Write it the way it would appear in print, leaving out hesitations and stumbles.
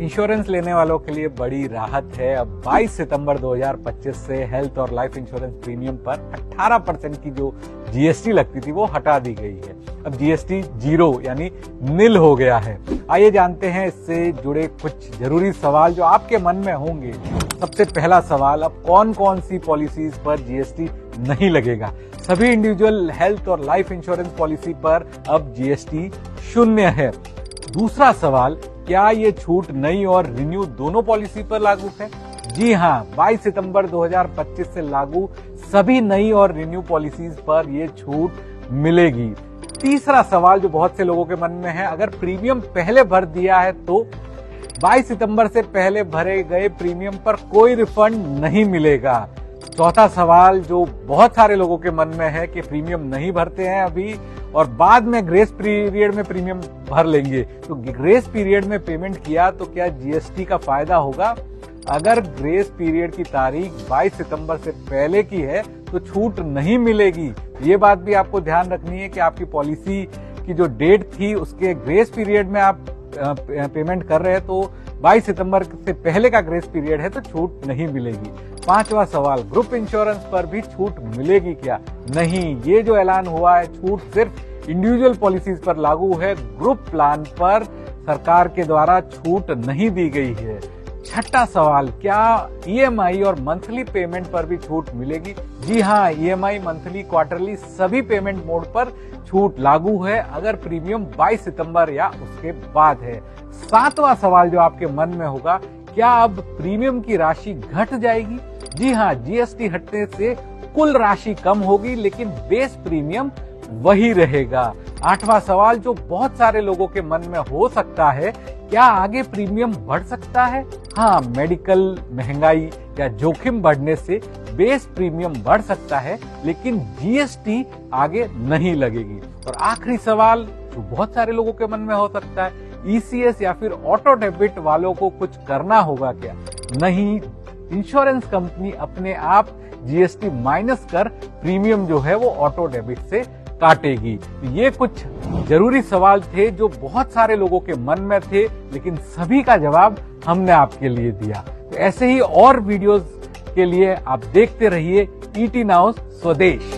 Insurance लेने वालों के लिए बड़ी राहत है। अब 22 सितंबर 2025 से हेल्थ और लाइफ इंश्योरेंस प्रीमियम पर 18% की जो जीएसटी लगती थी वो हटा दी गई है। अब जीएसटी जीरो यानी निल हो गया है। आइए जानते हैं इससे जुड़े कुछ जरूरी सवाल जो आपके मन में होंगे। सबसे पहला सवाल, अब कौन कौन सी पॉलिसीज पर जीएसटी नहीं लगेगा? सभी इंडिविजुअल हेल्थ और लाइफ इंश्योरेंस पॉलिसी पर अब जीएसटी शून्य है। दूसरा सवाल, क्या ये छूट नई और रिन्यू दोनों पॉलिसी पर लागू है? जी हाँ, 22 सितंबर 2025 से लागू सभी नई और रिन्यू पॉलिसीज पर ये छूट मिलेगी। तीसरा सवाल जो बहुत से लोगों के मन में है, अगर प्रीमियम पहले भर दिया है तो 22 सितंबर से पहले भरे गए प्रीमियम पर कोई रिफंड नहीं मिलेगा। चौथा सवाल जो बहुत सारे लोगों के मन में है कि प्रीमियम नहीं भरते हैं अभी और बाद में ग्रेस पीरियड में प्रीमियम भर लेंगे, तो ग्रेस पीरियड में पेमेंट किया तो क्या जीएसटी का फायदा होगा? अगर ग्रेस पीरियड की तारीख 22 सितंबर से पहले की है तो छूट नहीं मिलेगी। ये बात भी आपको ध्यान रखनी है कि आपकी पॉलिसी की जो डेट थी उसके ग्रेस पीरियड में आप पेमेंट कर रहे हैं तो 22 सितंबर से पहले का ग्रेस पीरियड है तो छूट नहीं मिलेगी। पांचवा सवाल, ग्रुप इंश्योरेंस पर भी छूट मिलेगी क्या? नहीं, ये जो ऐलान हुआ है छूट सिर्फ इंडिविजुअल पॉलिसीज पर लागू है। ग्रुप प्लान पर सरकार के द्वारा छूट नहीं दी गई है। छठा सवाल, क्या ईएमआई और मंथली पेमेंट पर भी छूट मिलेगी? जी हाँ, ईएमआई, मंथली, क्वार्टरली सभी पेमेंट मोड पर छूट लागू है अगर प्रीमियम 22 सितंबर या उसके बाद है। सातवां सवाल जो आपके मन में होगा, क्या अब प्रीमियम की राशि घट जाएगी? जी हाँ, जीएसटी हटने से कुल राशि कम होगी लेकिन बेस प्रीमियम वही रहेगा। आठवां सवाल जो बहुत सारे लोगों के मन में हो सकता है, क्या आगे प्रीमियम बढ़ सकता है? हाँ, मेडिकल महंगाई या जोखिम बढ़ने से बेस प्रीमियम बढ़ सकता है लेकिन जीएसटी आगे नहीं लगेगी। और आखिरी सवाल जो बहुत सारे लोगों के मन में हो सकता है, ईसीएस या फिर ऑटो डेबिट वालों को कुछ करना होगा क्या? नहीं, इंश्योरेंस कंपनी अपने आप जीएसटी माइनस कर प्रीमियम जो है वो ऑटो डेबिट से काटेगी। ये कुछ जरूरी सवाल थे जो बहुत सारे लोगों के मन में थे लेकिन सभी का जवाब हमने आपके लिए दिया। तो ऐसे ही और वीडियोस के लिए आप देखते रहिए ईटी नाउ स्वदेश।